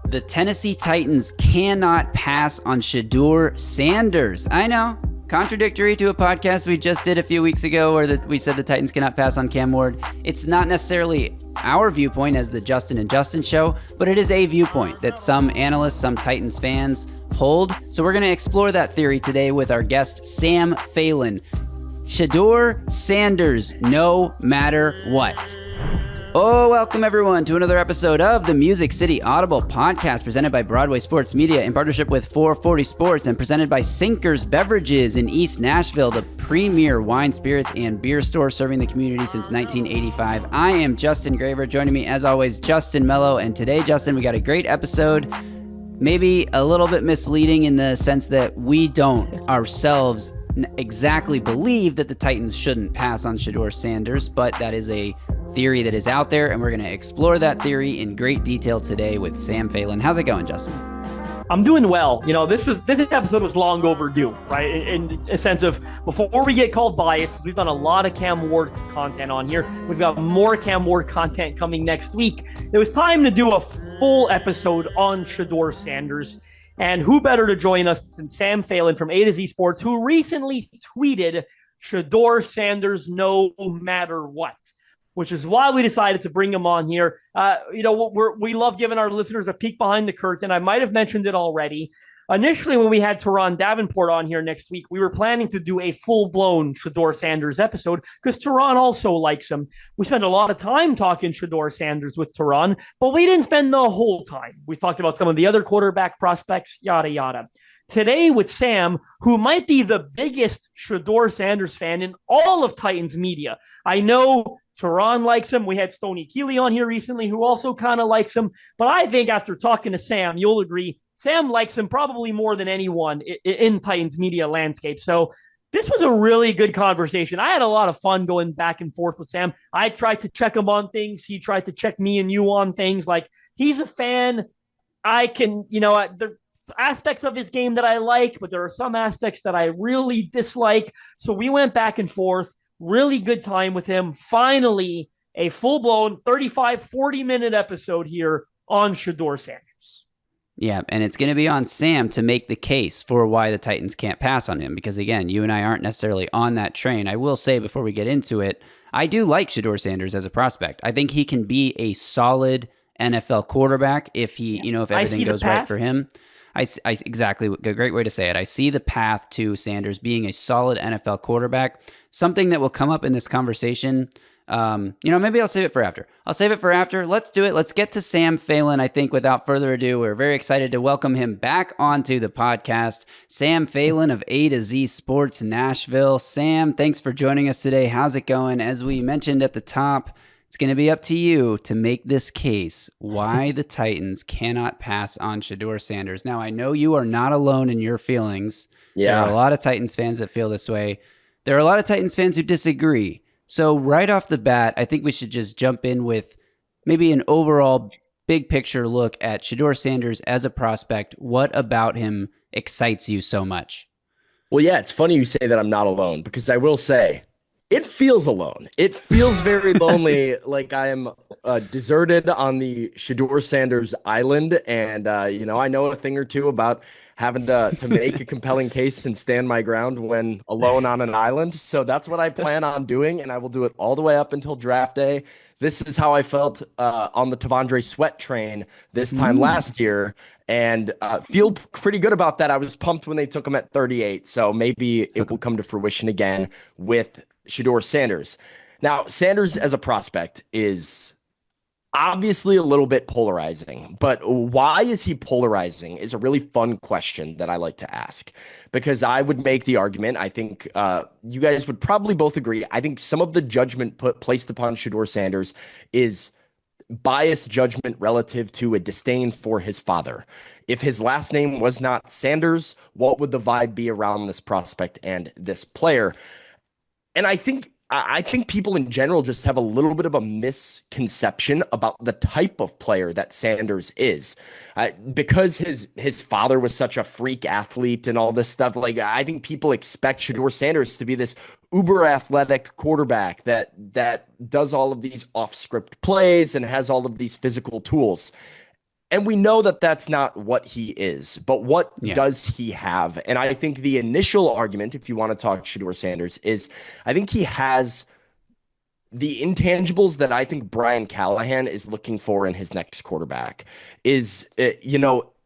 The Tennessee Titans cannot pass on Shedeur Sanders. I know, contradictory to a podcast we just did a few weeks ago where we said the Titans cannot pass on Cam Ward. It's not necessarily our viewpoint as the Justin and Justin show, but it is a viewpoint that some analysts, some Titans fans hold. So we're going to explore that theory today with our guest, Sam Phalen. Shedeur Sanders, no matter what. Oh, welcome everyone to another episode of the Music City Audible podcast presented by Broadway Sports Media in partnership with 440 Sports and presented by Sinkers Beverages in East Nashville, the premier wine, spirits, and beer store serving the community since 1985. I am Justin Graver. Joining me as always, Justin Melo. And today, Justin, we got a great episode. Maybe a little bit misleading in the sense that we don't ourselves exactly believe that the Titans shouldn't pass on Shedeur Sanders, but that is a theory that is out there, and we're going to explore that theory in great detail today with Sam Phalen. How's it going, Justin? I'm doing well. You know, this episode was long overdue, right? In a sense of before we get called biased, we've done a lot of Cam Ward content on here. We've got more Cam Ward content coming next week. It was time to do a full episode on Shedeur Sanders. And who better to join us than Sam Phalen from AtoZ Sports, who recently tweeted Shedeur Sanders no matter what, which is why we decided to bring him on here. We love giving our listeners a peek behind the curtain. I might have mentioned it already. Initially, when we had Teron Davenport on here next week, we were planning to do a full-blown Shedeur Sanders episode because Teron also likes him. We spent a lot of time talking Shedeur Sanders with Teron, but we didn't spend the whole time. We talked about some of the other quarterback prospects, yada, yada. Today with Sam, who might be the biggest Shedeur Sanders fan in all of Titans media. I know Teron likes him. We had Stoney Keeley on here recently who also kind of likes him. But I think after talking to Sam, you'll agree, Sam likes him probably more than anyone in Titans media landscape. So this was a really good conversation. I had a lot of fun going back and forth with Sam. I tried to check him on things. He tried to check me and you on things. Like, he's a fan. I can, there aspects of his game that I like, but there are some aspects that I really dislike. So we went back and forth. Really good time with him. Finally, a full-blown 35, 40-minute episode here on Shedeur Sanders. Yeah, and it's going to be on Sam to make the case for why the Titans can't pass on him because, again, you and I aren't necessarily on that train. I will say before we get into it, I do like Shedeur Sanders as a prospect. I think he can be a solid NFL quarterback if if everything goes right for him. Exactly, a great way to say it. I see the path to Sanders being a solid NFL quarterback. Something that will come up in this conversation. Maybe I'll save it for after. Let's do it. Let's get to Sam Phalen. I think without further ado, we're very excited to welcome him back onto the podcast. Sam Phalen of AtoZ Sports Nashville. Sam, thanks for joining us today. How's it going? As we mentioned at the top, it's going to be up to you to make this case why the Titans cannot pass on Shedeur Sanders. Now, I know you are not alone in your feelings. Yeah. There are a lot of Titans fans that feel this way. There are a lot of Titans fans who disagree. So right off the bat, I think we should just jump in with maybe an overall big picture look at Shedeur Sanders as a prospect. What about him excites you so much? Well, yeah, it's funny you say that I'm not alone because I will say it feels alone. It feels very lonely, like I am deserted on the Shedeur Sanders island. And, I know a thing or two about having to make a compelling case and stand my ground when alone on an island. So that's what I plan on doing, and I will do it all the way up until draft day. This is how I felt on the Tavondre Sweat train this time last year, and feel pretty good about that. I was pumped when they took him at 38, so maybe it will come to fruition again with Shedeur Sanders. Now, Sanders as a prospect is obviously a little bit polarizing, but why is he polarizing is a really fun question that I like to ask, because I would make the argument, I think you guys would probably both agree, I think some of the judgment placed upon Shedeur Sanders is biased judgment relative to a disdain for his father. If his last name was not Sanders, what would the vibe be around this prospect and this player? And I think people in general just have a little bit of a misconception about the type of player that Sanders is. Because his father was such a freak athlete and all this stuff, like I think people expect Shedeur Sanders to be this uber athletic quarterback that does all of these off-script plays and has all of these physical tools. And we know that that's not what he is, but what Yeah. does he have? And I think the initial argument, if you want to talk Shedeur Sanders, is I think he has the intangibles that I think Brian Callahan is looking for in his next quarterback is,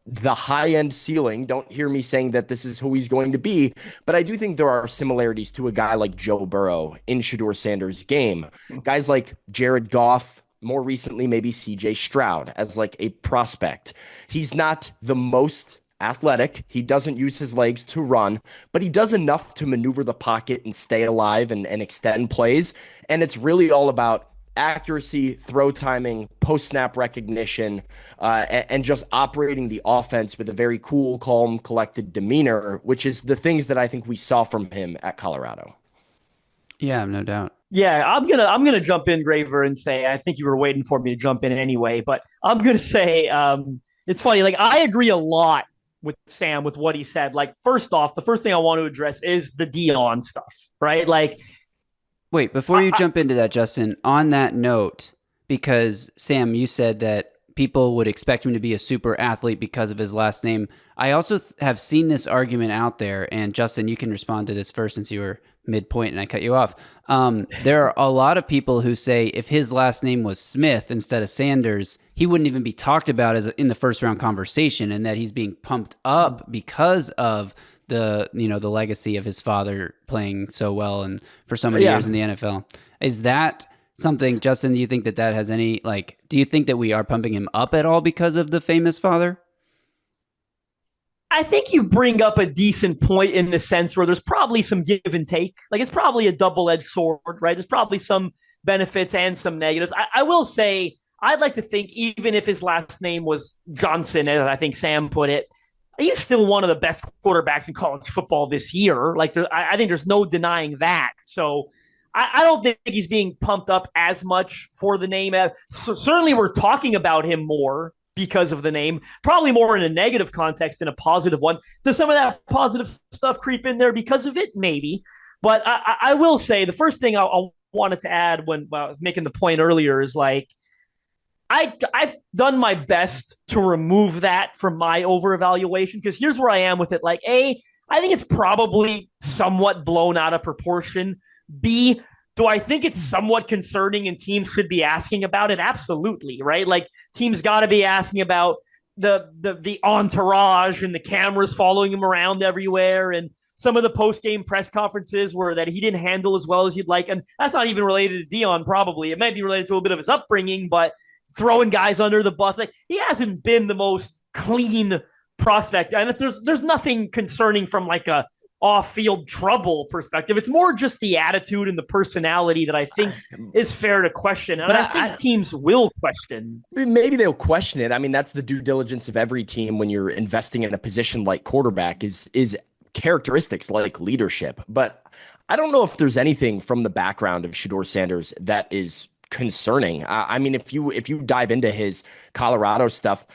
the high end ceiling. Don't hear me saying that this is who he's going to be, but I do think there are similarities to a guy like Joe Burrow in Shedeur Sanders' game. Guys like Jared Goff, more recently, maybe CJ Stroud as like a prospect. He's not the most athletic. He doesn't use his legs to run, but he does enough to maneuver the pocket and stay alive and extend plays. And it's really all about accuracy, throw timing, post-snap recognition, and just operating the offense with a very cool, calm, collected demeanor, which is the things that I think we saw from him at Colorado. Yeah, no doubt. Yeah, I'm gonna jump in, Graver, and say I think you were waiting for me to jump in anyway, but I'm gonna say it's funny. Like I agree a lot with Sam with what he said. Like first off, the first thing I want to address is the Dion stuff, right? Like, wait, before you jump into that, Justin, on that note, because Sam, you said that people would expect him to be a super athlete because of his last name. I also have seen this argument out there, and Justin, you can respond to this first since you were midpoint and I cut you off. There are a lot of people who say if his last name was Smith instead of Sanders, he wouldn't even be talked about as in the first round conversation, and that he's being pumped up because of the legacy of his father playing so well and for so many years in the NFL. Is that something, Justin, do you think that has any, do you think that we are pumping him up at all because of the famous father? I think you bring up a decent point in the sense where there's probably some give and take. Like it's probably a double-edged sword, right? There's probably some benefits and some negatives. I will say, I'd like to think even if his last name was Johnson, as I think Sam put it, he's still one of the best quarterbacks in college football this year. Like I think there's no denying that. So I don't think he's being pumped up as much for the name. Certainly we're talking about him more because of the name, probably more in a negative context than a positive one. Does some of that positive stuff creep in there because of it? Maybe. But I will say the first thing I wanted to add when I was making the point earlier is like, I've done my best to remove that from my over-evaluation, because here's where I am with it. Like, A, I think it's probably somewhat blown out of proportion. B, do I think it's somewhat concerning and teams should be asking about it? Absolutely, right? Like teams got to be asking about the entourage and the cameras following him around everywhere, and some of the post-game press conferences where that he didn't handle as well as you'd like. And that's not even related to Dion, probably. It might be related to a bit of his upbringing, but throwing guys under the bus. Like he hasn't been the most clean prospect. And there's nothing concerning from like a off-field trouble perspective. It's more just the attitude and the personality that I think is fair to question. And I think teams will question. Maybe they'll question it. I mean, that's the due diligence of every team when you're investing in a position like quarterback is characteristics like leadership. But I don't know if there's anything from the background of Shedeur Sanders that is concerning. I mean, if you dive into his Colorado stuff,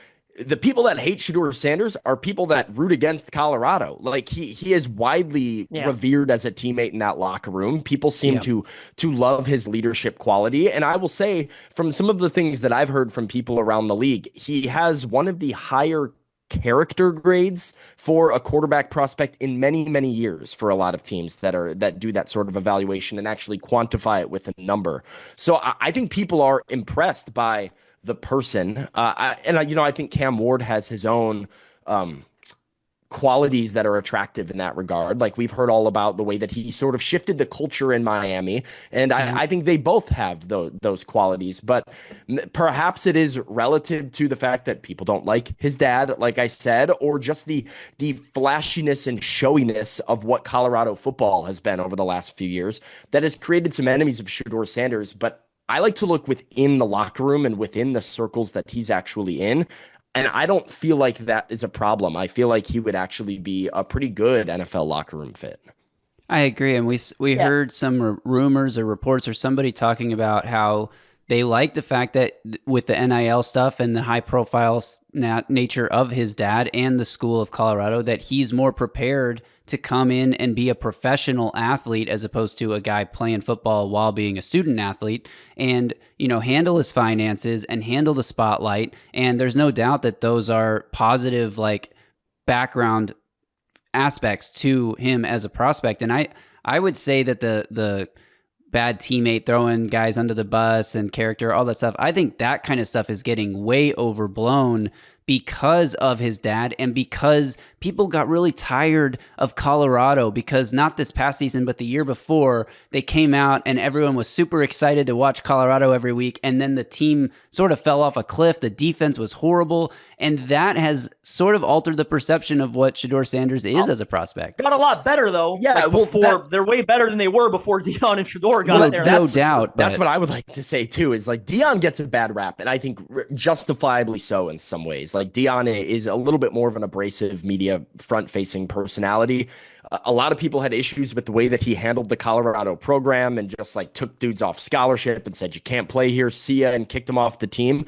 the people that hate Shedeur Sanders are people that root against Colorado. Like he is widely revered as a teammate in that locker room. People seem to love his leadership quality. And I will say, from some of the things that I've heard from people around the league, he has one of the higher character grades for a quarterback prospect in many, many years for a lot of teams that do that sort of evaluation and actually quantify it with a number. So I think people are impressed by the person. I think Cam Ward has his own qualities that are attractive in that regard. Like we've heard all about the way that he sort of shifted the culture in Miami. And I think they both have those qualities, but perhaps it is relative to the fact that people don't like his dad, like I said, or just the flashiness and showiness of what Colorado football has been over the last few years that has created some enemies of Shedeur Sanders. But I like to look within the locker room and within the circles that he's actually in. And I don't feel like that is a problem. I feel like he would actually be a pretty good NFL locker room fit. I agree. And we heard some rumors or reports or somebody talking about how They like the fact that with the NIL stuff and the high profile nature of his dad and the school of Colorado, that he's more prepared to come in and be a professional athlete as opposed to a guy playing football while being a student athlete, and, handle his finances and handle the spotlight. And there's no doubt that those are positive, like, background aspects to him as a prospect. And I would say that the bad teammate, throwing guys under the bus and character, all that stuff, I think that kind of stuff is getting way overblown because of his dad and because people got really tired of Colorado, because not this past season, but the year before, they came out and everyone was super excited to watch Colorado every week. And then the team sort of fell off a cliff. The defense was horrible. And that has sort of altered the perception of what Shedeur Sanders is as a prospect. Got a lot better, though. Yeah, they're way better than they were before Deion and Shedeur got there. No doubt. That's what I would like to say, too, is like Deion gets a bad rap, and I think justifiably so in some ways. Like Deion is a little bit more of an abrasive media front-facing personality. A lot of people had issues with the way that he handled the Colorado program and just like took dudes off scholarship and said, you can't play here, see ya, and kicked him off the team.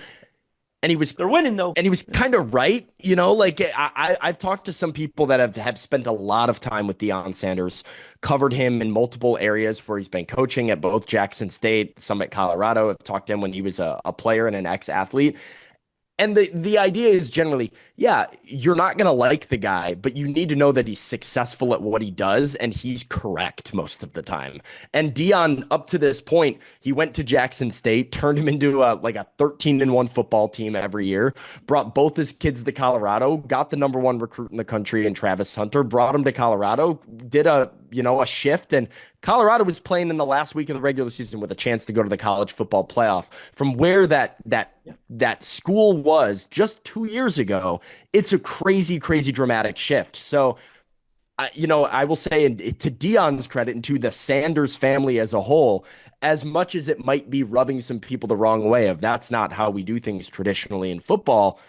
And they're winning though. And he was kind of right. Like I've talked to some people that have spent a lot of time with Deion Sanders, covered him in multiple areas where he's been coaching at both Jackson State, some at Colorado. I've talked to him when he was a player and an ex-athlete. And the idea is generally, yeah, you're not going to like the guy, but you need to know that he's successful at what he does, and he's correct most of the time. And Deion, up to this point, he went to Jackson State, turned him into a 13-1 football team every year, brought both his kids to Colorado, got the number one recruit in the country in Travis Hunter, brought him to Colorado, did a shift, and Colorado was playing in the last week of the regular season with a chance to go to the college football playoff. From where that school was just 2 years ago, it's a crazy, crazy dramatic shift. So, I will say, to Deion's credit and to the Sanders family as a whole, as much as it might be rubbing some people the wrong way of that's not how we do things traditionally in football,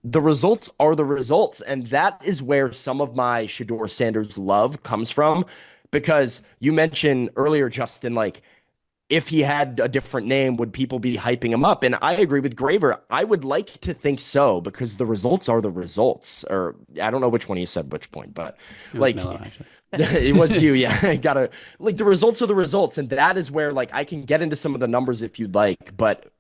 the results are the results. And that is where some of my Shedeur Sanders love comes from, because you mentioned earlier, Justin, like, if he had a different name, would people be hyping him up? And I agree with Graver. I would like to think so, because the results are the results. Or I don't know which one you said which point, but like Melo, it was you. Yeah, the results are the results. And that is where, like, I can get into some of the numbers if you'd like, but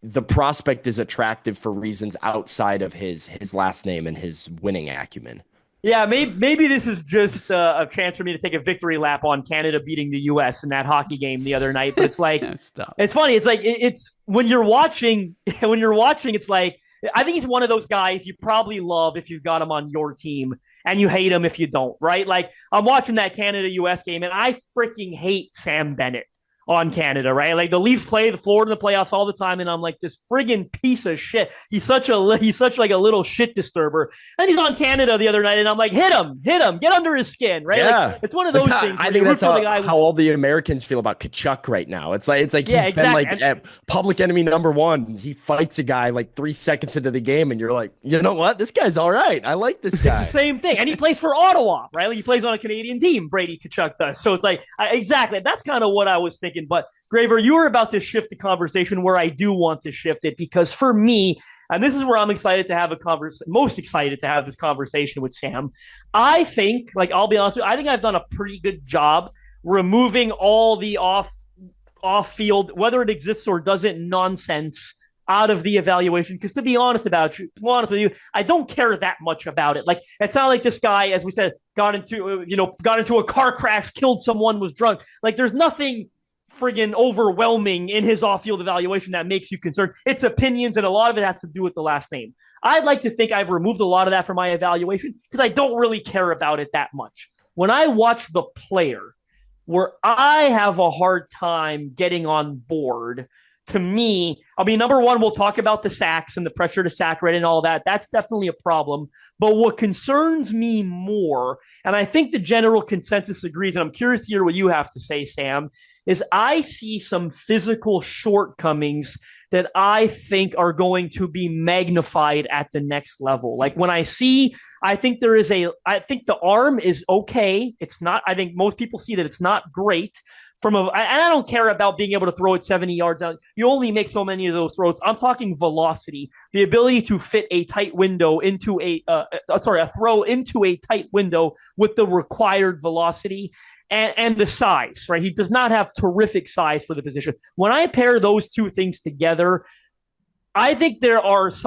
the prospect is attractive for reasons outside of his last name and his winning acumen. Yeah, maybe this is just a chance for me to take a victory lap on Canada beating the U.S. in that hockey game the other night. But it's like, it's funny. It's like it's when you're watching. It's like, I think he's one of those guys you probably love if you've got him on your team, and you hate him if you don't. Right? Like, I'm watching that Canada-U.S. game, and I freaking hate Sam Bennett on Canada, right? Like, the Leafs play the Florida in the playoffs all the time, and I'm like, this friggin' piece of shit. He's such like a little shit disturber. And he's on Canada the other night, and I'm like, hit him, get under his skin, right? Yeah. Like, it's one of those things. I think that's how all the Americans feel about Kachuk right now. It's like he's been like public enemy number one. He fights a guy like 3 seconds into the game, and you're like, you know what? This guy's all right. I like this guy. It's the same thing. And he plays for Ottawa, right? Like, he plays on a Canadian team, Brady Kachuk does. So it's like, exactly. That's kind of what I was thinking. But Graver, you were about to shift the conversation where I do want to shift it, because for me, and this is where I'm excited to have most excited to have this conversation with Sam. I think, like, I'll be honest with you, I think I've done a pretty good job removing all the off-field, whether it exists or doesn't, nonsense out of the evaluation. Because to be honest with you, I don't care that much about it. Like, it's not like this guy, as we said, got into a car crash, killed someone, was drunk. Like, there's nothing friggin' overwhelming in his off-field evaluation that makes you concerned. It's opinions, and a lot of it has to do with the last name. I'd like to think I've removed a lot of that from my evaluation because I don't really care about it that much. When I watch the player, where I have a hard time getting on board, to me, I mean, number one, we'll talk about the sacks and the pressure to sack rate and all that. That's definitely a problem. But what concerns me more, and I think the general consensus agrees, and I'm curious to hear what you have to say, Sam, is I see some physical shortcomings that I think are going to be magnified at the next level. Like, when I think the arm is okay. It's not, I think most people see that it's not great. I don't care about being able to throw it 70 yards out. You only make so many of those throws. I'm talking velocity, the ability to fit a tight window into a throw into a tight window with the required velocity and the size, right? He does not have terrific size for the position. When I pair those two things together, I think there's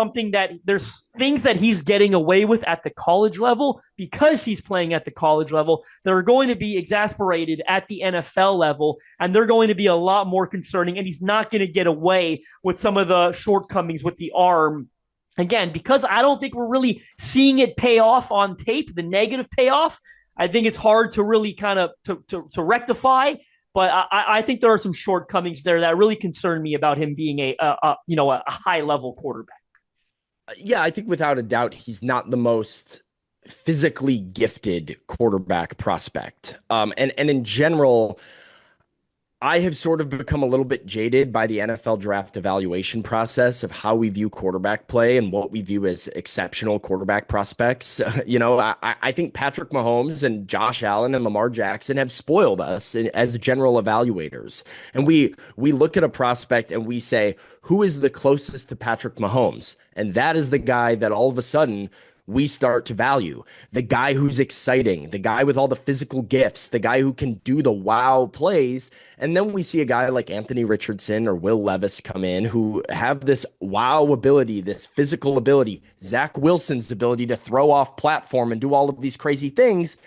things that he's getting away with at the college level because he's playing at the college level that are going to be exasperated at the NFL level, and they're going to be a lot more concerning, and he's not going to get away with some of the shortcomings with the arm. Again, because I don't think we're really seeing it pay off on tape, the negative payoff. I think it's hard to really kind of to rectify. But I think there are some shortcomings there that really concern me about him being a high level quarterback. Yeah, I think without a doubt, he's not the most physically gifted quarterback prospect. And in general, I have sort of become a little bit jaded by the NFL draft evaluation process of how we view quarterback play and what we view as exceptional quarterback prospects. I think Patrick Mahomes and Josh Allen and Lamar Jackson have spoiled us as general evaluators. And we look at a prospect and we say, who is the closest to Patrick Mahomes? And that is the guy that all of a sudden we start to value. The guy who's exciting, the guy with all the physical gifts, the guy who can do the wow plays. And then we see a guy like Anthony Richardson or Will Levis come in who have this wow ability, this physical ability, Zach Wilson's ability to throw off platform and do all of these crazy things.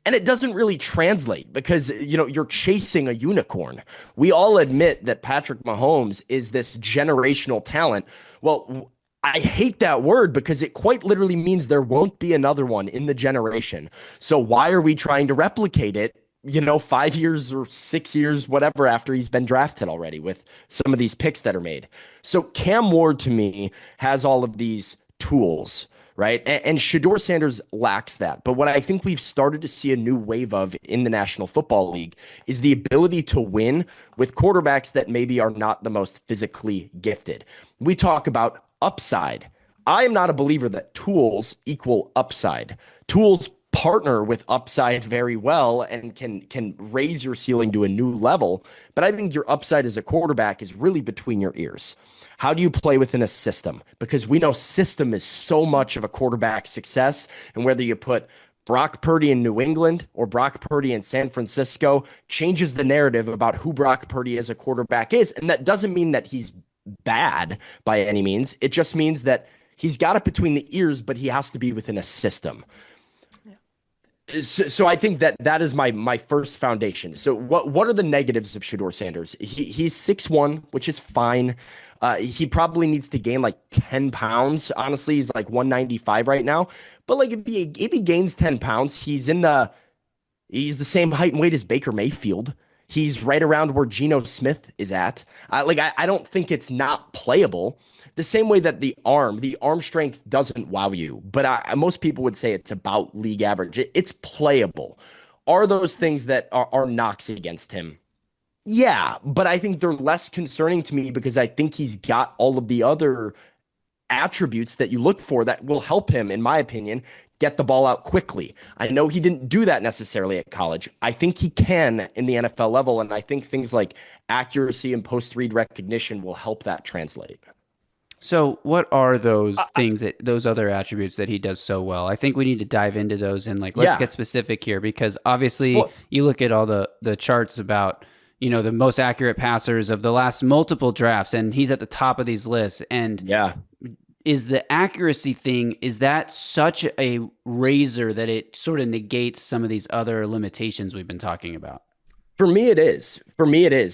And it doesn't really translate because, you're chasing a unicorn. We all admit that Patrick Mahomes is this generational talent. Well, I hate that word because it quite literally means there won't be another one in the generation. So why are we trying to replicate it, 5 years or 6 years, whatever, after he's been drafted already with some of these picks that are made? So Cam Ward, to me, has all of these tools, right? And Shedeur Sanders lacks that. But what I think we've started to see a new wave of in the National Football League is the ability to win with quarterbacks that maybe are not the most physically gifted. We talk about upside. I am not a believer that tools equal upside. Tools partner with upside very well and can raise your ceiling to a new level. But I think your upside as a quarterback is really between your ears. How do you play within a system? Because we know system is so much of a quarterback's success. And whether you put Brock Purdy in New England or Brock Purdy in San Francisco changes the narrative about who Brock Purdy as a quarterback is. And that doesn't mean that he's bad by any means. It just means that he's got it between the ears, but he has to be within a system. Yeah. So I think that is my first foundation. So what are the negatives of Shedeur Sanders? He's 6'1", which is fine. He probably needs to gain like 10 pounds. Honestly, he's like 195 right now. But like if he gains 10 pounds, he's the same height and weight as Baker Mayfield. He's right around where Geno Smith is at. I don't think it's not playable. The same way that the arm strength doesn't wow you, but most people would say it's about league average. It's playable. Are those things that are knocks against him? Yeah, but I think they're less concerning to me because I think he's got all of the other attributes that you look for that will help him, in my opinion, get the ball out quickly. I know he didn't do that necessarily at college. I think he can in the NFL level, and I think things like accuracy and post-read recognition will help that translate. So what are those those other attributes that he does so well? I think we need to dive into those and let's get specific here because obviously you look at all the charts about, the most accurate passers of the last multiple drafts, and he's at the top of these lists. And is the accuracy thing, is that such a razor that it sort of negates some of these other limitations we've been talking about? For me, it is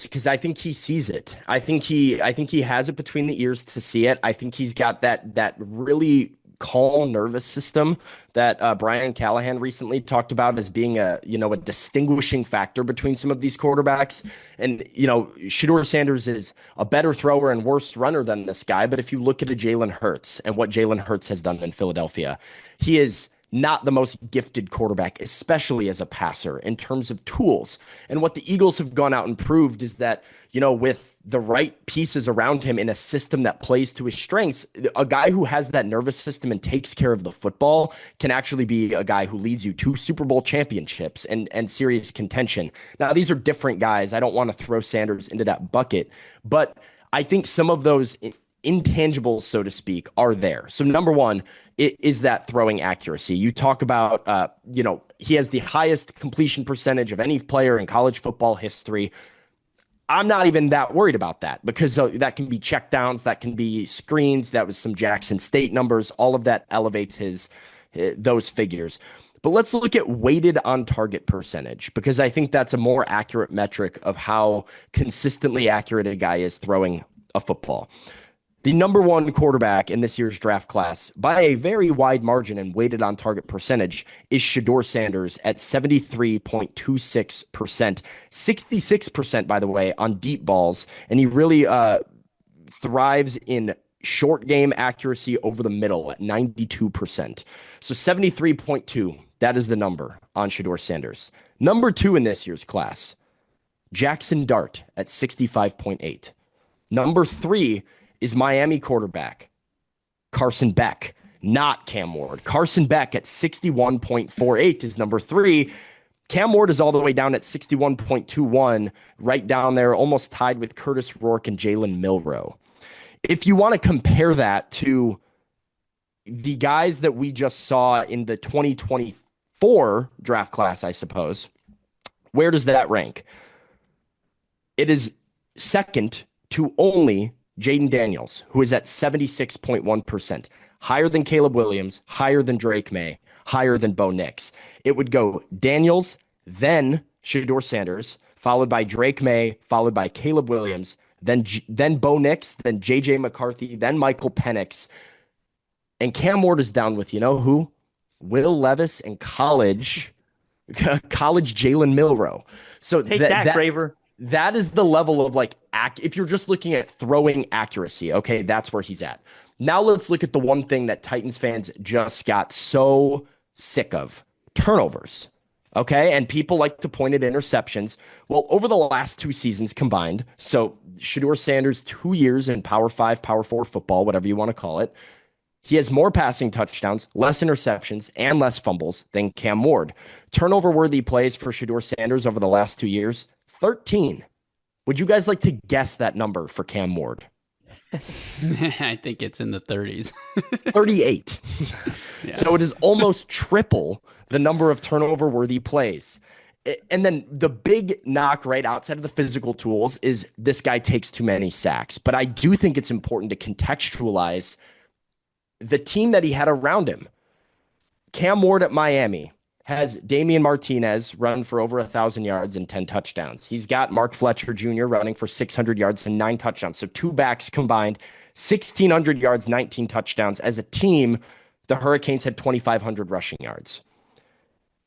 because I think he sees it. I think he has it between the ears to see it. I think he's got that really calm nervous system that Brian Callahan recently talked about as being a distinguishing factor between some of these quarterbacks. And, Shedeur Sanders is a better thrower and worse runner than this guy. But if you look at a Jalen Hurts and what Jalen Hurts has done in Philadelphia, he is not the most gifted quarterback, especially as a passer in terms of tools. And what the Eagles have gone out and proved is that, with the right pieces around him in a system that plays to his strengths, a guy who has that nervous system and takes care of the football can actually be a guy who leads you to Super Bowl championships and serious contention. Now, these are different guys. I don't want to throw Sanders into that bucket, but I think some of those intangibles, so to speak, are there. So number one, it is that throwing accuracy. You talk about, he has the highest completion percentage of any player in college football history. I'm not even that worried about that because that can be checkdowns, that can be screens. That was some Jackson State numbers. All of that elevates those figures. But let's look at weighted on target percentage, because I think that's a more accurate metric of how consistently accurate a guy is throwing a football. The number one quarterback in this year's draft class by a very wide margin and weighted on target percentage is Shedeur Sanders at 73.26%, 66%, by the way, on deep balls. And he really thrives in short game accuracy over the middle at 92%. So 73.2, that is the number on Shedeur Sanders. Number two in this year's class, Jackson Dart at 65.8. Number three is Miami quarterback Carson Beck, not Cam Ward. Carson Beck at 61.48 is number three. Cam Ward is all the way down at 61.21, right down there, almost tied with Curtis Rourke and Jalen Milroe. If you want to compare that to the guys that we just saw in the 2024 draft class, I suppose, where does that rank? It is second to only Jaden Daniels, who is at 76.1%, higher than Caleb Williams, higher than Drake May, higher than Bo Nix. It would go Daniels, then Shedeur Sanders, followed by Drake May, followed by Caleb Williams, then Bo Nix, then JJ McCarthy, then Michael Penix. And Cam Ward is down with, you know who? Will Levis and college Jalen Milroe. So take that, Graver. That is the level of if you're just looking at throwing accuracy, okay, that's where he's at. Now let's look at the one thing that Titans fans just got so sick of: turnovers. Okay, and people like to point at interceptions. Well, over the last two seasons combined, so Shedeur Sanders 2 years in Power 5, Power 4 football, whatever you want to call it, he has more passing touchdowns, less interceptions, and less fumbles than Cam Ward. Turnover-worthy plays for Shedeur Sanders over the last 2 years, 13. Would you guys like to guess that number for Cam Ward? I think it's in the 30s. It's 38. Yeah. So it is almost triple the number of turnover-worthy plays. And then the big knock right outside of the physical tools is this guy takes too many sacks. But I do think it's important to contextualize the team that he had around him. Cam Ward at Miami has Damian Martinez run for over 1,000 yards and 10 touchdowns. He's got Mark Fletcher Jr. running for 600 yards and 9 touchdowns. So two backs combined, 1,600 yards, 19 touchdowns. As a team, the Hurricanes had 2,500 rushing yards.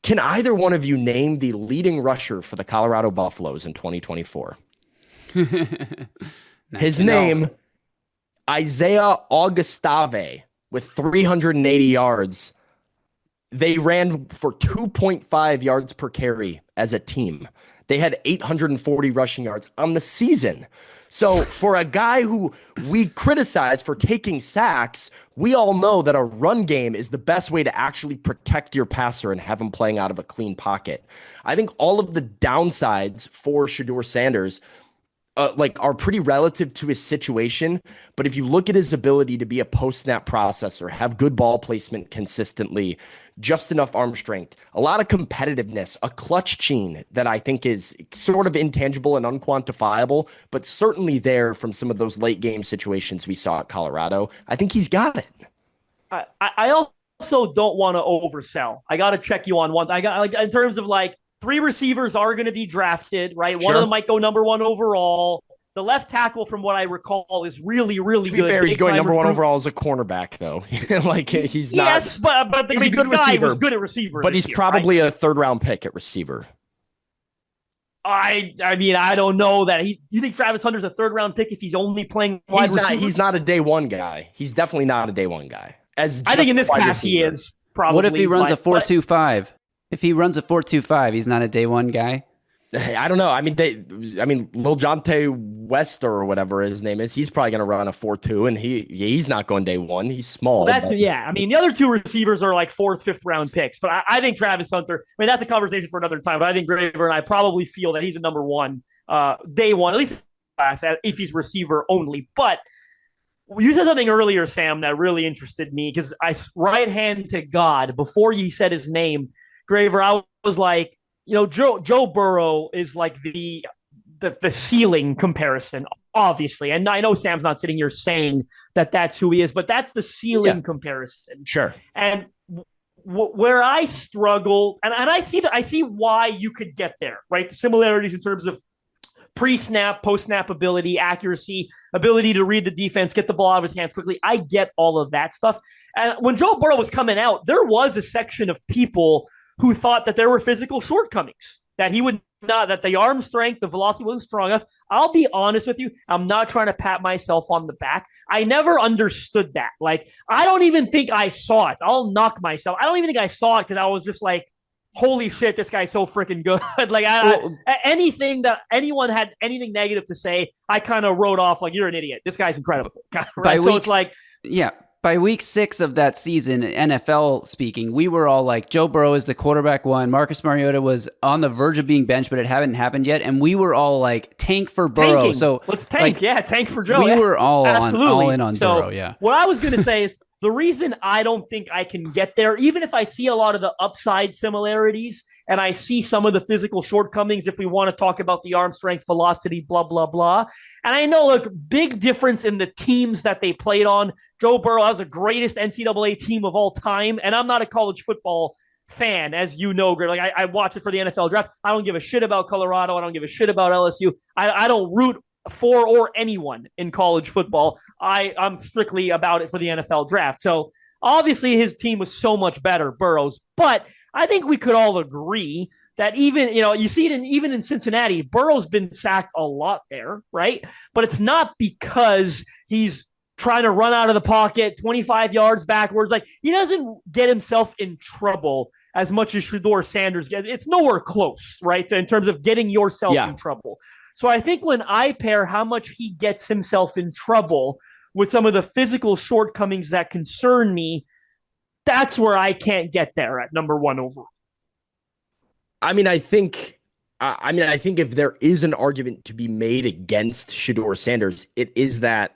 Can either one of you name the leading rusher for the Colorado Buffaloes in 2024? His name, Isaiah Augustave, with 380 yards. They ran for 2.5 yards per carry as a team. They had 840 rushing yards on the season. So for a guy who we criticize for taking sacks, we all know that a run game is the best way to actually protect your passer and have him playing out of a clean pocket. I think all of the downsides for Shedeur Sanders are pretty relative to his situation. But if you look at his ability to be a post-snap processor, have good ball placement consistently, just enough arm strength, a lot of competitiveness, a clutch gene that I think is sort of intangible and unquantifiable, but certainly there from some of those late game situations we saw at Colorado. I think he's got it. I also don't want to oversell. I got to check you on one. I got in terms of 3 receivers are going to be drafted, right? Sure. One of them might go number 1 overall. The left tackle, from what I recall, is really, really good. To be fair, he's going number 1 overall as a cornerback, though. He's not. Yes, but he's a good receiver. Was good at receiver. But he's probably a 3rd-round pick at receiver. I mean, I don't know that. You think Travis Hunter's a 3rd-round pick if he's only playing wide receiver? He's not a day 1 guy. He's definitely not a day 1 guy. I think in this class he is. probably. What if he runs a 4.25? If he runs a 4.25, he's not a day one guy. I don't know. I mean, Lil Jonte West or whatever his name is, he's probably going to run a 4.2, and he's not going day one. He's small. Yeah. I mean, the other two receivers are like 4th, 5th round picks, but I think Travis Hunter. I mean, that's a conversation for another time. But I think Graver and I probably feel that he's a number one, day one, at least class, if he's receiver only. But you said something earlier, Sam, that really interested me because right hand to God before you said his name, Graver. I was like, Joe Burrow is like the ceiling comparison, obviously. And I know Sam's not sitting here saying that that's who he is, but that's the ceiling comparison. Sure. And where I struggle, and I see why you could get there, right? The similarities in terms of pre-snap, post-snap ability, accuracy, ability to read the defense, get the ball out of his hands quickly. I get all of that stuff. And when Joe Burrow was coming out, there was a section of people who thought that there were physical shortcomings, that he would not, that the arm strength, the velocity wasn't strong enough. I'll be honest with you. I'm not trying to pat myself on the back. I never understood that. Like, I don't even think I saw it. I'll knock myself. I don't even think I saw it because I was just like, holy shit, this guy's so freaking good. Like, anything that anyone had anything negative to say, I kind of wrote off like, you're an idiot. This guy's incredible. Right? So it's like, yeah. By week 6 of that season, NFL speaking, we were all like, Joe Burrow is the quarterback one. Marcus Mariota was on the verge of being benched, but it hadn't happened yet. And we were all like, tank for Burrow. Tanking. So let's tank. Tank for Joe. We were all in on so Burrow, yeah. What I was going to say is the reason I don't think I can get there, even if I see a lot of the upside similarities and I see some of the physical shortcomings, if we want to talk about the arm strength, velocity, blah, blah, blah. And I know, look, big difference in the teams that they played on. Joe Burrow has the greatest NCAA team of all time, and I'm not a college football fan, as you know, Greg. Like, I watch it for the NFL draft. I don't give a shit about Colorado. I don't give a shit about LSU. I don't root for or anyone in college football. I'm strictly about it for the NFL draft. So obviously his team was so much better, Burrow's, but I think we could all agree that even, you see it even in Cincinnati, Burrow's been sacked a lot there, right? But it's not because he's trying to run out of the pocket 25 yards backwards. Like, he doesn't get himself in trouble as much as Shedeur Sanders gets. It's nowhere close, right? In terms of getting yourself in trouble. So I think when I pair how much he gets himself in trouble with some of the physical shortcomings that concern me, that's where I can't get there at number one overall. I think if there is an argument to be made against Shedeur Sanders, it is that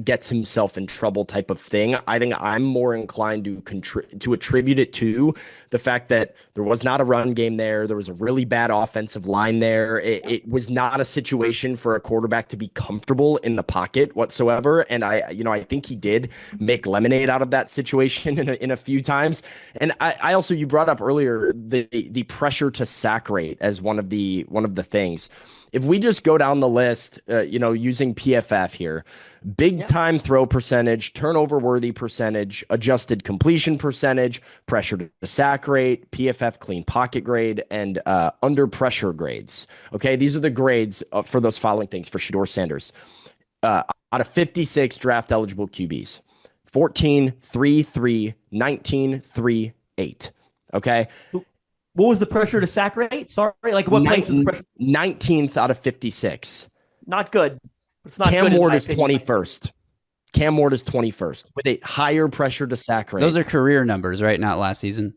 gets himself in trouble type of thing. I think I'm more inclined to attribute it to the fact that there was not a run game there. There was a really bad offensive line there. It was not a situation for a quarterback to be comfortable in the pocket whatsoever. And I think he did make lemonade out of that situation in a few times. And I also, you brought up earlier the pressure to sack rate as one of the things. If we just go down the list, using PFF here, big time throw percentage, turnover worthy percentage, adjusted completion percentage, pressure to sack rate, PFF clean pocket grade, and under pressure grades. Okay, these are the grades for those following things for Shedeur Sanders. Out of 56 draft eligible QBs, 14, 3, 3, 19, 3, 8. Okay. What was the pressure to sack rate? Sorry, like what place is the pressure? 19th out of 56. Not good. It's not Cam good. Ward is 21st. Cam Ward is 21st with a higher pressure to sack rate. Those are career numbers, right? Not last season.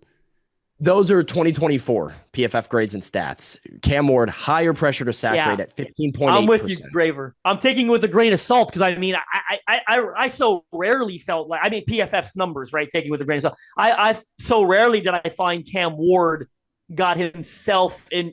Those are 2024 PFF grades and stats. Cam Ward, higher pressure to sack rate at 15.8%. I'm with you, Graver. I'm taking it with a grain of salt because I so rarely felt like, PFF's numbers, right? Taking with a grain of salt. I so rarely did I find Cam Ward got himself in.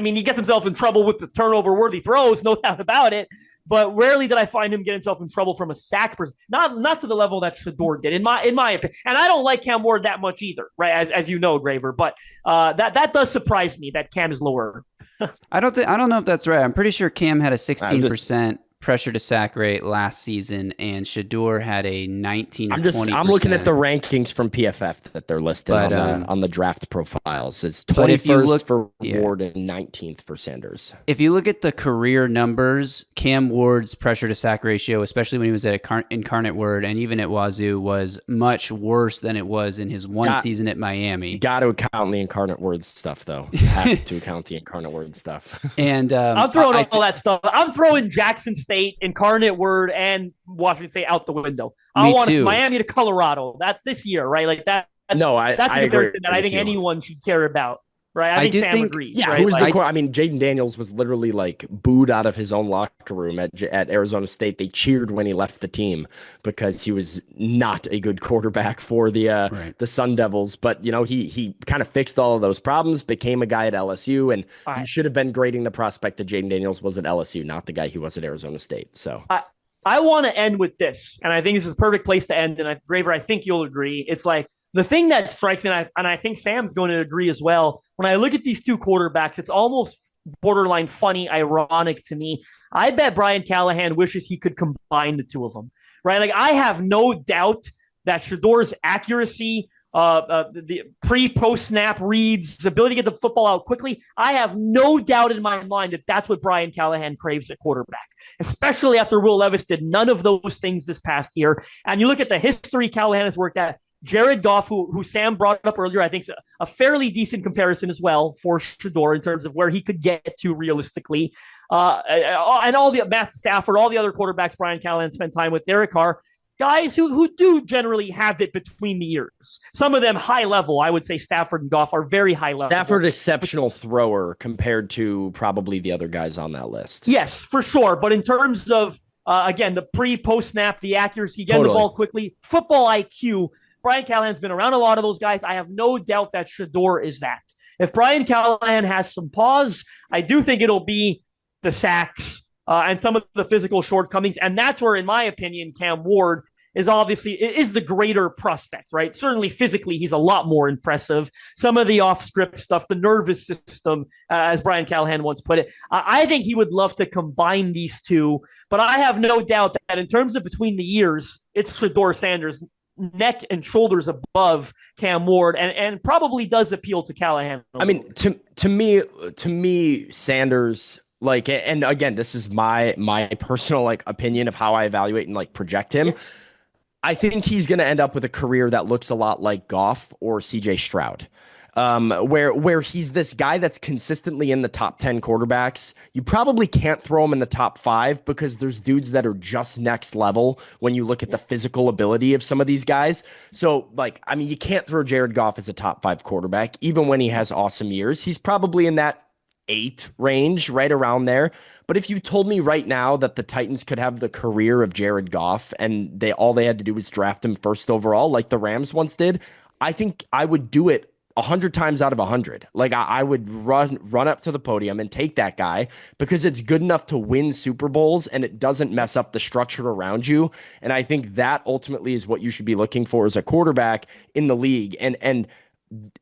He gets himself in trouble with the turnover-worthy throws, no doubt about it. But rarely did I find him get himself in trouble from a sack person. Not to the level that Shedeur did, in my opinion. And I don't like Cam Ward that much either, right? As you know, Graver. But that does surprise me that Cam is lower. I don't know if that's right. I'm pretty sure Cam had a 16% pressure to sack rate last season, and Shedeur had a 19 or 20%. I'm looking at the rankings from PFF that they're listed on the draft profiles. It's 21st for Ward and 19th for Sanders. If you look at the career numbers, Cam Ward's pressure to sack ratio, especially when he was at Incarnate Word and even at Wazoo, was much worse than it was in his season at Miami. Got to account the Incarnate Word stuff, though. You have to account the Incarnate Word stuff. And I'm throwing all that stuff. I'm throwing Jackson State, Incarnate Word, and Washington State out the window. I want Miami to Colorado this year, right? Like that. That's a comparison that I think anyone should care about, right? I think Sam agrees. Yeah, right? who was Jaden Daniels was literally like booed out of his own locker room at Arizona State. They cheered when he left the team because he was not a good quarterback for the Sun Devils. But he kind of fixed all of those problems, became a guy at LSU, and you should have been grading the prospect that Jaden Daniels was at LSU, not the guy he was at Arizona State. So I want to end with this, and I think this is a perfect place to end. And Graver, I think you'll agree. It's like the thing that strikes me, and I think Sam's going to agree as well, when I look at these two quarterbacks, it's almost borderline funny, ironic to me. I bet Brian Callahan wishes he could combine the two of them, right? Like, I have no doubt that Shedeur's accuracy, the pre-post snap reads, his ability to get the football out quickly, I have no doubt in my mind that that's what Brian Callahan craves at quarterback, especially after Will Levis did none of those things this past year. And you look at the history Callahan has worked at. Jared Goff, who Sam brought up earlier, I think is a fairly decent comparison as well for Shedeur in terms of where he could get to realistically. And all the Matt Stafford, all the other quarterbacks Brian Callahan spent time with, Derek Carr, guys who do generally have it between the ears. Some of them high level. I would say Stafford and Goff are very high level. Stafford, exceptional thrower compared to probably the other guys on that list. Yes, for sure. But in terms of, again, the pre-post snap, the accuracy, getting the ball quickly, football IQ, Brian Callahan's been around a lot of those guys. I have no doubt that Shedeur is that. If Brian Callahan has some pause, I do think it'll be the sacks and some of the physical shortcomings. And that's where, in my opinion, Cam Ward is the greater prospect, right? Certainly physically, he's a lot more impressive. Some of the off-script stuff, the nervous system, as Brian Callahan once put it, I think he would love to combine these two. But I have no doubt that in terms of between the ears, it's Shedeur Sanders neck and shoulders above Cam Ward, and probably does appeal to Callahan. I mean, to me, Sanders, like, and again, this is my personal opinion of how I evaluate and project him. Yeah. I think he's going to end up with a career that looks a lot like Goff or CJ Stroud. Where he's this guy that's consistently in the top 10 quarterbacks. You probably can't throw him in the top 5 because there's dudes that are just next level when you look at the physical ability of some of these guys. So, you can't throw Jared Goff as a top 5 quarterback, even when he has awesome years. He's probably in that 8 range, right around there. But if you told me right now that the Titans could have the career of Jared Goff and all they had to do was draft him first overall, like the Rams once did, I think I would do it 100 times out of 100. I would run up to the podium and take that guy because it's good enough to win Super Bowls and it doesn't mess up the structure around you. And I think that ultimately is what you should be looking for as a quarterback in the league. And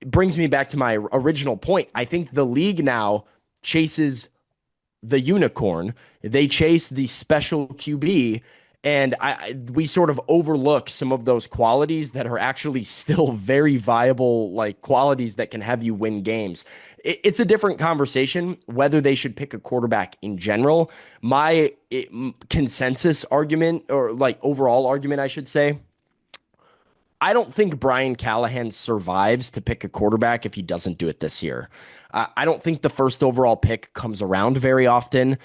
brings me back to my original point. I think the league now chases the unicorn. They chase the special QB. And we sort of overlook some of those qualities that are actually still very viable, qualities that can have you win games. It's a different conversation whether they should pick a quarterback in general. My consensus argument, or overall argument, I should say, I don't think Brian Callahan survives to pick a quarterback if he doesn't do it this year. I don't think the first overall pick comes around very often,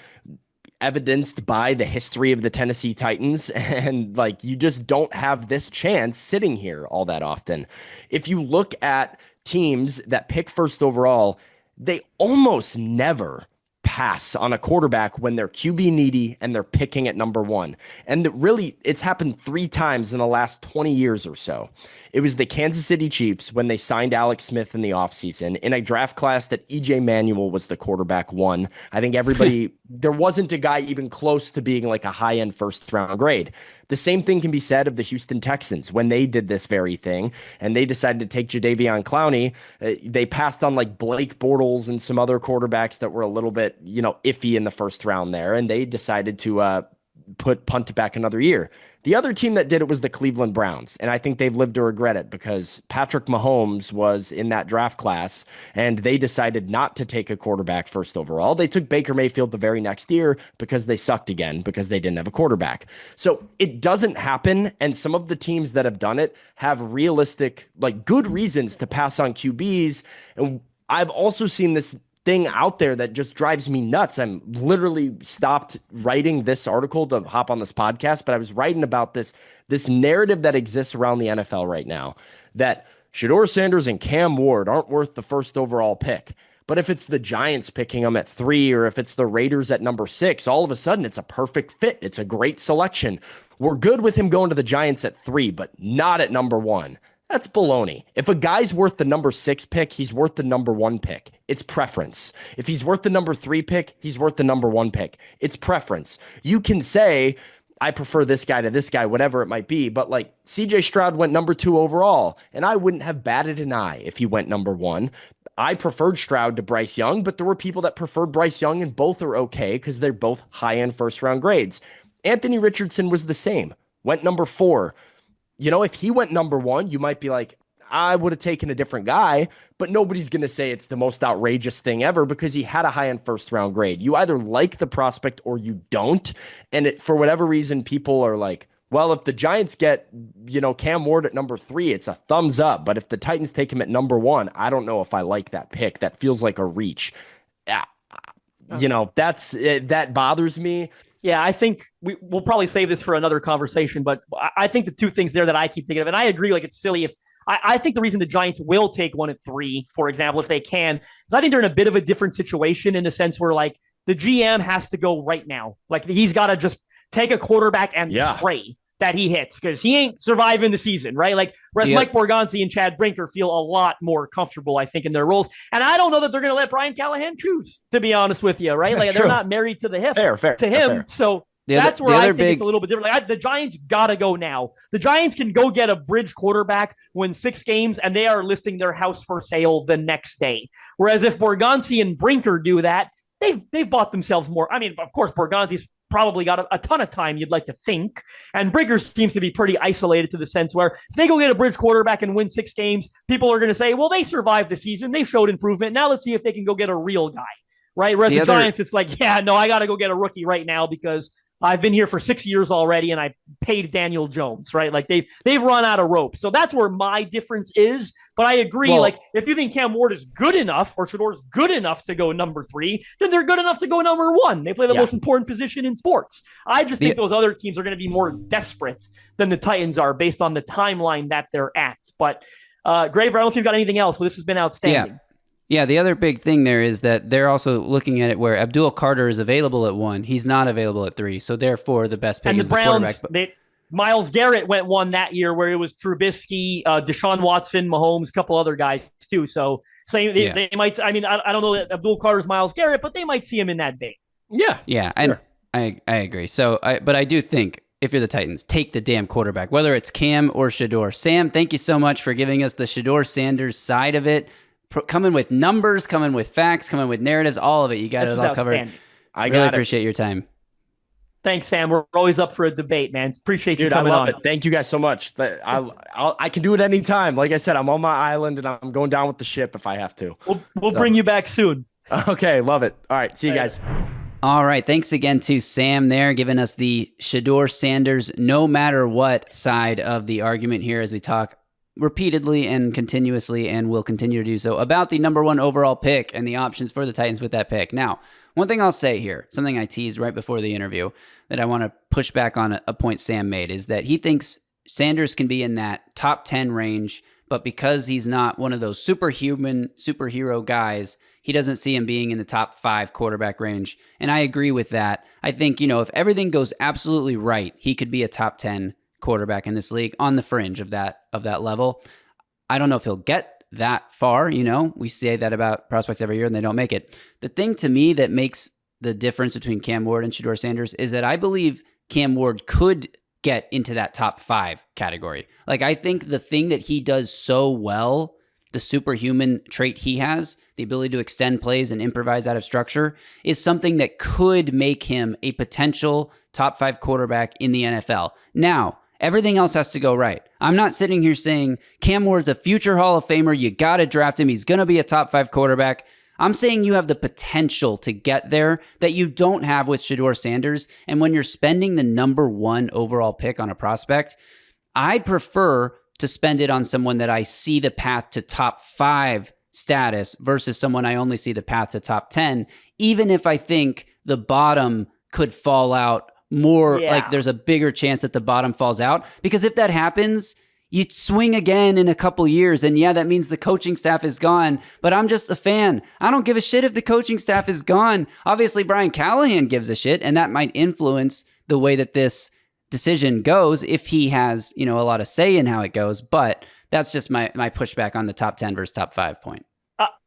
evidenced by the history of the Tennessee Titans. And you just don't have this chance sitting here all that often. If you look at teams that pick first overall, they almost never pass on a quarterback when they're QB needy and they're picking at number 1. And really, it's happened 3 times in the last 20 years or so. It was the Kansas City Chiefs when they signed Alex Smith in the offseason in a draft class that EJ Manuel was the quarterback 1. I think everybody, there wasn't a guy even close to being a high-end first-round grade. The same thing can be said of the Houston Texans when they did this very thing and they decided to take Jadeveon Clowney. They passed on Blake Bortles and some other quarterbacks that were a little bit, iffy in the first round there. And they decided to punt it back another year. The other team that did it was the Cleveland Browns, and I think they've lived to regret it because Patrick Mahomes was in that draft class, and they decided not to take a quarterback first overall. They took Baker Mayfield the very next year because they sucked again because they didn't have a quarterback. So it doesn't happen, and some of the teams that have done it have realistic, like good reasons to pass on QBs, and I've also seen this thing out there that just drives me nuts. I'm literally stopped writing this article to hop on this podcast, but I was writing about this narrative that exists around the NFL right now that Shedeur Sanders and Cam Ward aren't worth the first overall pick. But if it's the Giants picking them at 3, or if it's the Raiders at number 6, all of a sudden it's a perfect fit. It's a great selection. We're good with him going to the Giants at 3, but not at number 1. That's baloney. If a guy's worth the number 6 pick, he's worth the number 1 pick. It's preference. If he's worth the number 3 pick, he's worth the number 1 pick. It's preference. You can say, I prefer this guy to this guy, whatever it might be, but like CJ Stroud went number 2 overall, and I wouldn't have batted an eye if he went number 1. I preferred Stroud to Bryce Young, but there were people that preferred Bryce Young, and both are okay because they're both high-end first-round grades. Anthony Richardson was the same, went number 4. You know, if he went number 1, you might be like, I would have taken a different guy, but nobody's going to say it's the most outrageous thing ever because he had a high-end first-round grade. You either like the prospect or you don't, and for whatever reason, people are like, well, if the Giants get, Cam Ward at number 3, it's a thumbs up, but if the Titans take him at number 1, I don't know if I like that pick. That feels like a reach. That bothers me. Yeah, I think we'll probably save this for another conversation, but I think the two things there that I keep thinking of, and I agree, like it's silly if I think the reason the Giants will take one at 3, for example, if they can, is I think they're in a bit of a different situation in the sense where like the GM has to go right now. Like he's got to just take a quarterback and pray that he hits because he ain't surviving the season, right? Like, whereas Mike Borgonzi and Chad Brinker feel a lot more comfortable, I think, in their roles. And I don't know that they're going to let Brian Callahan choose, to be honest with you, right? Like, they're not married to the hip to him. Fair. So that's where I think it's a little bit different. Like, the Giants got to go now. The Giants can go get a bridge quarterback, win 6 games, and they are listing their house for sale the next day. Whereas if Borgonzi and Brinker do that, they've bought themselves more. I mean, of course, Borgonzi's probably got a ton of time, you'd like to think. And Brinker seems to be pretty isolated to the sense where if they go get a bridge quarterback and win 6 games, people are going to say, well, they survived the season. They showed improvement. Now let's see if they can go get a real guy, right? Whereas the Giants, it's like, I got to go get a rookie right now because I've been here for 6 years already and I paid Daniel Jones, right? Like they've run out of rope. So that's where my difference is. But I agree, like if you think Cam Ward is good enough or Shedeur's good enough to go number 3, then they're good enough to go number 1. They play the most important position in sports. I just think those other teams are going to be more desperate than the Titans are based on the timeline that they're at. But Graver, I don't know if you've got anything else, but this has been outstanding. Yeah, the other big thing there is that they're also looking at it where Abdul Carter is available at 1. He's not available at 3. So therefore, the best pick is the quarterback. Miles Garrett went 1 that year where it was Trubisky, Deshaun Watson, Mahomes, a couple other guys too. So they might, I mean, I don't know that Abdul Carter's Miles Garrett, but they might see him in that vein. Yeah. Yeah. And I agree. So, but I do think if you're the Titans, take the damn quarterback, whether it's Cam or Shedeur. Sam, thank you so much for giving us the Shedeur Sanders side of it. Coming with numbers, coming with facts, coming with narratives, all of it. You got it all covered. I really appreciate your time. Thanks, Sam. We're always up for a debate, man. Appreciate you coming on. It. Thank you guys so much. I can do it anytime. Like I said, I'm on my island and I'm going down with the ship if I have to. We'll bring you back soon. Okay, love it. All right, see you guys. All right, thanks again to Sam there, giving us the Shedeur Sanders no matter what side of the argument here as we talk repeatedly and continuously, and will continue to do so, about the number 1 overall pick and the options for the Titans with that pick. Now, one thing I'll say here, something I teased right before the interview that I want to push back on a point Sam made, is that he thinks Sanders can be in that top 10 range, but because he's not one of those superhero guys, he doesn't see him being in the top 5 quarterback range. And I agree with that. I think, if everything goes absolutely right, he could be a top 10 quarterback in this league on the fringe of that level. I don't know if he'll get that far. We say that about prospects every year and they don't make it. The thing to me that makes the difference between Cam Ward and Shedeur Sanders is that I believe Cam Ward could get into that top 5 category. Like, I think the thing that he does so well the superhuman trait he has, the ability to extend plays and improvise out of structure, is something that could make him a potential top 5 quarterback in the NFL. Now, everything else has to go right. I'm not sitting here saying Cam Ward's a future Hall of Famer. You got to draft him. He's going to be a top 5 quarterback. I'm saying you have the potential to get there that you don't have with Shedeur Sanders. And when you're spending the number 1 overall pick on a prospect, I'd prefer to spend it on someone that I see the path to top 5 status versus someone I only see the path to top 10, even if I think the bottom could fall out more, like there's a bigger chance that the bottom falls out. Because if that happens, you swing again in a couple years, and yeah, that means the coaching staff is gone, but I'm just a fan. I don't give a shit if the coaching staff is gone. Obviously, Brian Callahan gives a shit, and that might influence the way that this decision goes if he has, a lot of say in how it goes, but that's just my pushback on the top 10 versus top 5 point.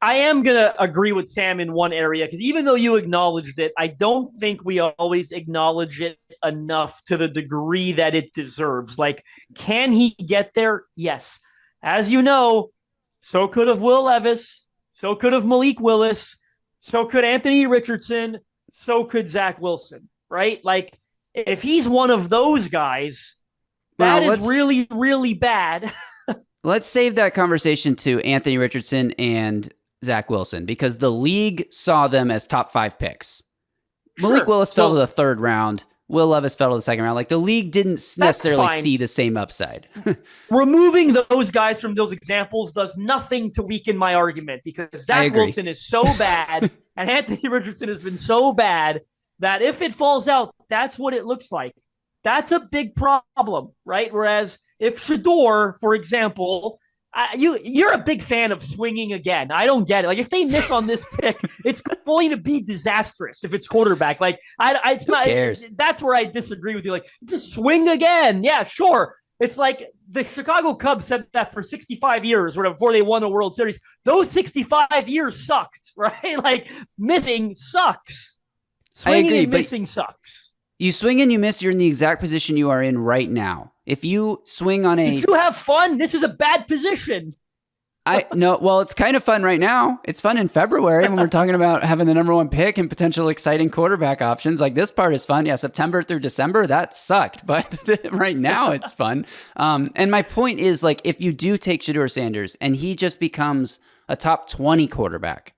I am going to agree with Sam in one area, because even though you acknowledged it, I don't think we always acknowledge it enough to the degree that it deserves. Like, can he get there? Yes. As you know, so could have Will Levis, so could have Malik Willis, so could Anthony Richardson, so could Zach Wilson, right? Like, if he's one of those guys, that is really, really bad. Let's save that conversation to Anthony Richardson and Zach Wilson, because the league saw them as top 5 picks. Malik Willis fell to the 3rd round. Will Levis fell to the 2nd round. Like, the league didn't necessarily see the same upside. Removing those guys from those examples does nothing to weaken my argument, because Zach Wilson is so bad and Anthony Richardson has been so bad that if it falls out, that's what it looks like. That's a big problem, right? Whereas if Shedeur, for example, you're a big fan of swinging again. I don't get it. Like, if they miss on this pick, it's going to be disastrous if it's quarterback. Like, it's not. That's where I disagree with you. Like, just swing again. Yeah, sure. It's like the Chicago Cubs said that for 65 years before they won a World Series. Those 65 years sucked, right? Like, missing sucks. Swinging and missing sucks. You swing and you miss, you're in the exact position you are in right now. If you swing on Did you have fun? This is a bad position. Well, it's kind of fun right now. It's fun in February when we're talking about having the number 1 pick and potential exciting quarterback options. Like, this part is fun. Yeah, September through December, that sucked. But right now it's fun. And my point is, like, if you do take Shedeur Sanders and he just becomes a top 20 quarterback,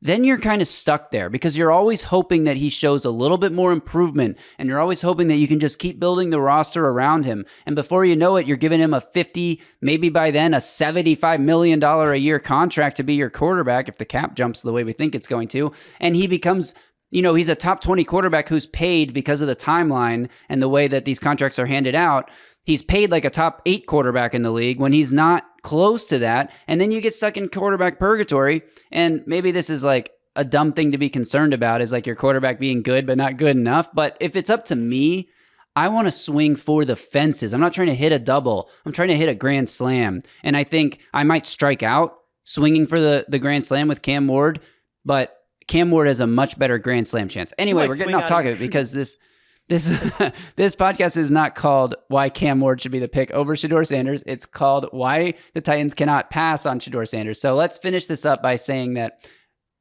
then you're kind of stuck there, because you're always hoping that he shows a little bit more improvement, and you're always hoping that you can just keep building the roster around him. And before you know it, you're giving him a 50, maybe by then a $75 million a year contract to be your quarterback if the cap jumps the way we think it's going to. And he becomes, he's a top 20 quarterback who's paid because of the timeline and the way that these contracts are handed out. He's paid like a top 8 quarterback in the league when he's not close to that. And then you get stuck in quarterback purgatory. And maybe this is like a dumb thing to be concerned about, is like your quarterback being good, but not good enough. But if it's up to me, I want to swing for the fences. I'm not trying to hit a double. I'm trying to hit a grand slam. And I think I might strike out swinging for the grand slam with Cam Ward, but Cam Ward has a much better grand slam chance. Anyway, we're getting off topic because this podcast is not called Why Cam Ward Should Be the Pick Over Shedeur Sanders. It's called Why the Titans Cannot Pass on Shedeur Sanders. So let's finish this up by saying that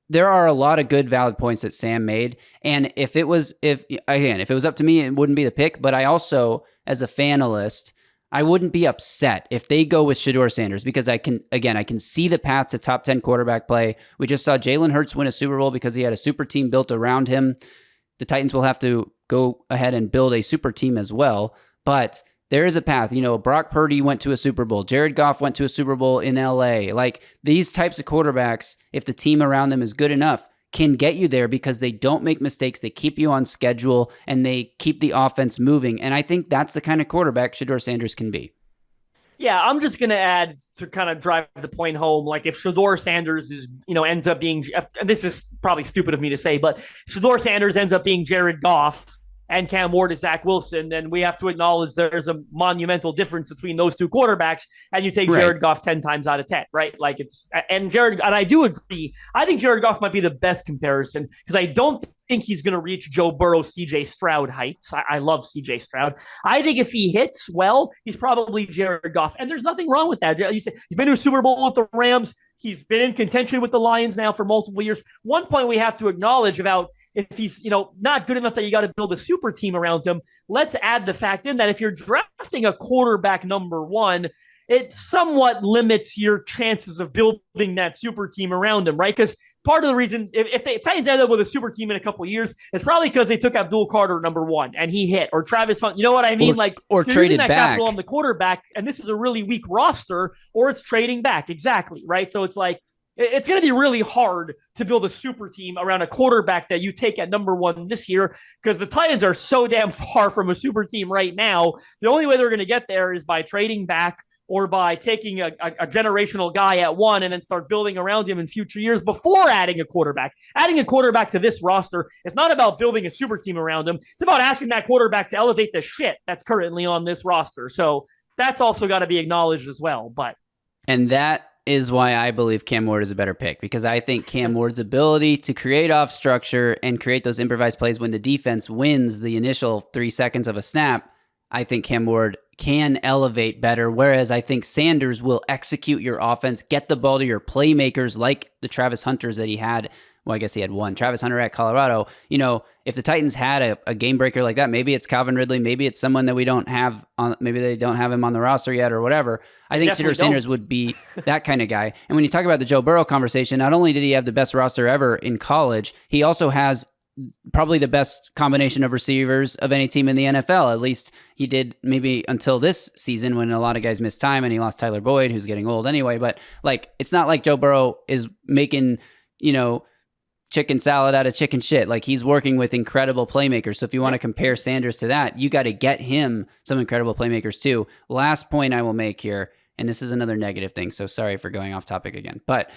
there are a lot of good, valid points that Sam made. And if it was up to me, it wouldn't be the pick. But I also, as a fanalist, I wouldn't be upset if they go with Shedeur Sanders, because I can see the path to top 10 quarterback play. We just saw Jalen Hurts win a Super Bowl because he had a super team built around him. The Titans will have to go ahead and build a super team as well. But there is a path. Brock Purdy went to a Super Bowl. Jared Goff went to a Super Bowl in LA. Like, these types of quarterbacks, if the team around them is good enough, can get you there because they don't make mistakes. They keep you on schedule and they keep the offense moving. And I think that's the kind of quarterback Shedeur Sanders can be. Yeah, I'm just going to add to kind of drive the point home. Like, if Shedeur Sanders ends up being, this is probably stupid of me to say, but Shedeur Sanders ends up being Jared Goff and Cam Ward is Zach Wilson, then we have to acknowledge there's a monumental difference between those two quarterbacks, and you take Jared Goff 10 times out of 10, right? Like, and I do agree. I think Jared Goff might be the best comparison, because I don't think he's going to reach Joe Burrow, CJ Stroud heights. I love CJ Stroud. I think if he hits well, he's probably Jared Goff. And there's nothing wrong with that. He's been to a Super Bowl with the Rams. He's been in contention with the Lions now for multiple years. One point we have to acknowledge about if he's, not good enough that you got to build a super team around him, let's add the fact in that if you're drafting a quarterback number one, it somewhat limits your chances of building that super team around him, right? Because part of the reason, if the Titans end up with a super team in a couple of years, it's probably because they took Abdul Carter number one and he hit, or Travis Hunt. You know what I mean? Or traded that back capital on the quarterback, and this is a really weak roster, or it's trading back. Exactly, right? So it's like, it's going to be really hard to build a super team around a quarterback that you take at number one this year, because the Titans are so damn far from a super team right now. The only way they're going to get there is by trading back or by taking a generational guy at one and then start building around him in future years before adding a quarterback. Adding a quarterback to this roster, it's not about building a super team around him. It's about asking that quarterback to elevate the shit that's currently on this roster. So that's also got to be acknowledged as well. And that is why I believe Cam Ward is a better pick, because I think Cam Ward's ability to create off structure and create those improvised plays when the defense wins the initial 3 seconds of a snap, I think Cam Ward can elevate better, whereas I think Sanders will execute your offense, get the ball to your playmakers like the Travis Hunters that he had. Well, I guess he had one. Travis Hunter at Colorado. If the Titans had a game breaker like that, maybe it's Calvin Ridley, maybe it's someone that we don't have on, maybe they don't have him on the roster yet or whatever. I think Shedeur Sanders would be that kind of guy. And when you talk about the Joe Burrow conversation, not only did he have the best roster ever in college, he also has probably the best combination of receivers of any team in the NFL. At least he did, maybe until this season when a lot of guys missed time and he lost Tyler Boyd, who's getting old anyway. But it's not like Joe Burrow is making, chicken salad out of chicken shit. He's working with incredible playmakers. So if you want to compare Sanders to that, you got to get him some incredible playmakers too. Last point I will make here, and this is another negative thing, so sorry for going off topic again, but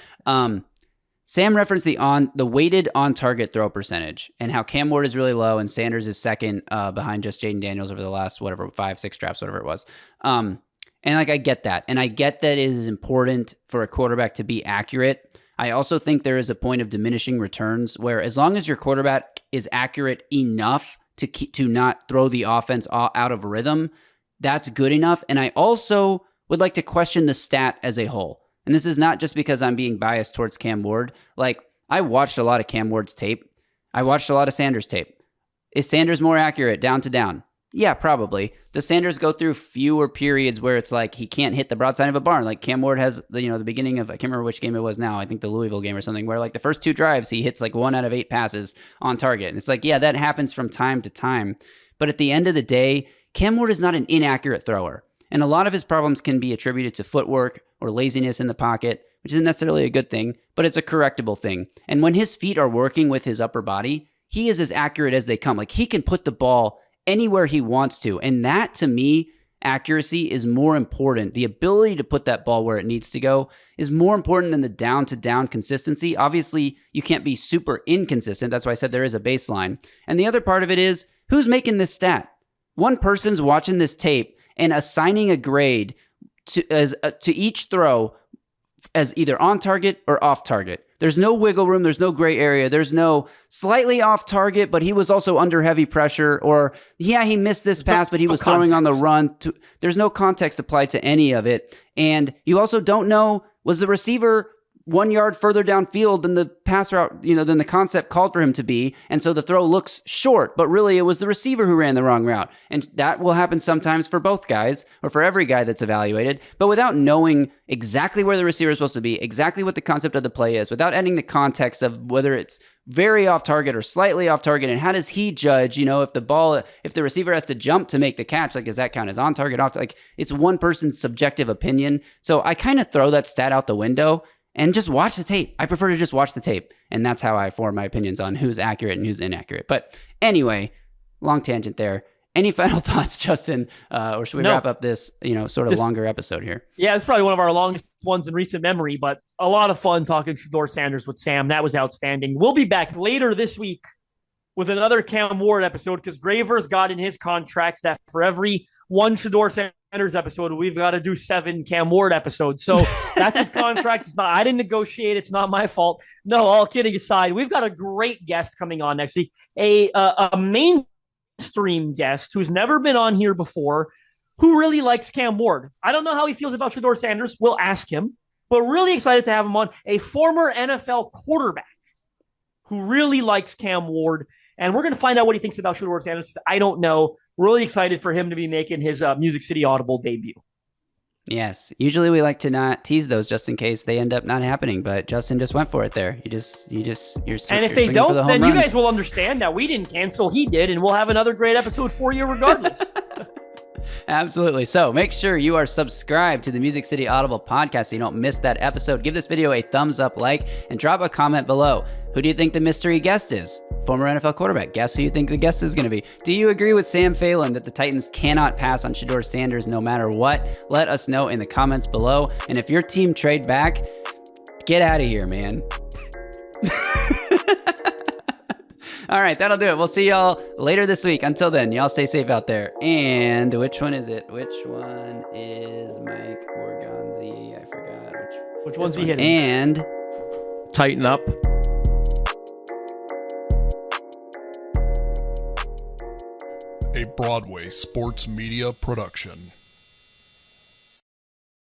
Sam referenced the weighted on-target throw percentage and how Cam Ward is really low and Sanders is second behind just Jaden Daniels over the last, 5-6 drafts, whatever it was. And I get that. And I get that it is important for a quarterback to be accurate. I also think there is a point of diminishing returns where as long as your quarterback is accurate enough to not throw the offense out of rhythm, that's good enough. And I also would like to question the stat as a whole. And this is not just because I'm being biased towards Cam Ward. I watched a lot of Cam Ward's tape. I watched a lot of Sanders tape. Is Sanders more accurate down to down? Yeah, probably. Does Sanders go through fewer periods where it's like he can't hit the broadside of a barn? Like Cam Ward has, the beginning of, I can't remember which game it was now. I think the Louisville game or something, where the first 2 drives, he hits 1 out of 8 passes on target. And it's yeah, that happens from time to time. But at the end of the day, Cam Ward is not an inaccurate thrower. And a lot of his problems can be attributed to footwork or laziness in the pocket, which isn't necessarily a good thing, but it's a correctable thing. And when his feet are working with his upper body, he is as accurate as they come. He can put the ball anywhere he wants to. And that, to me, accuracy is more important. The ability to put that ball where it needs to go is more important than the down-to-down consistency. Obviously, you can't be super inconsistent. That's why I said there is a baseline. And the other part of it is, who's making this stat? One person's watching this tape and assigning a grade to each throw as either on target or off target. There's no wiggle room. There's no gray area. There's no slightly off target, but he was also under heavy pressure, or he missed this pass, but he was throwing on the run. There's no context applied to any of it. And you also don't know, was the receiver 1 yard further downfield than the pass route, than the concept called for him to be. And so the throw looks short, but really it was the receiver who ran the wrong route. And that will happen sometimes for both guys or for every guy that's evaluated. But without knowing exactly where the receiver is supposed to be, exactly what the concept of the play is, without adding the context of whether it's very off target or slightly off target, and how does he judge, if the receiver has to jump to make the catch, does that count as on target, off? It's one person's subjective opinion. So I kind of throw that stat out the window and just watch the tape. I prefer to just watch the tape. And that's how I form my opinions on who's accurate and who's inaccurate. But anyway, long tangent there. Any final thoughts, Justin? Or should we wrap up this, longer episode here? Yeah, it's probably one of our longest ones in recent memory, but a lot of fun talking Shedeur Sanders with Sam. That was outstanding. We'll be back later this week with another Cam Ward episode, because Graver's got in his contracts that for every one Shedeur Sanders episode, we've got to do 7 Cam Ward episodes. So that's his contract. It's not, I didn't negotiate. It's not my fault. No, all kidding aside, we've got a great guest coming on next week, a mainstream guest who's never been on here before, who really likes Cam Ward. I don't know how he feels about Shedeur Sanders. We'll ask him, but really excited to have him on, a former NFL quarterback who really likes Cam Ward. And we're going to find out what he thinks about Shedeur Sanders. I don't know. Really excited for him to be making his Music City Audible debut. Yes. Usually we like to not tease those just in case they end up not happening, but Justin just went for it there. You're and if they don't, then you guys will understand that we didn't cancel. He did, and we'll have another great episode for you regardless. Absolutely. So make sure you are subscribed to the Music City Audible podcast so you don't miss that episode. Give this video a thumbs up, like, and drop a comment below. Who do you think the mystery guest is? Former NFL quarterback. Guess who you think the guest is going to be? Do you agree with Sam Phalen that the Titans cannot pass on Shedeur Sanders no matter what? Let us know in the comments below. And if your team trade back, get out of here, man. All right, that'll do it. We'll see y'all later this week. Until then, y'all stay safe out there. And which one is it? Which one is Mike Morganzi? I forgot. Which one's he hitting? And tighten up. A Broadway sports media production.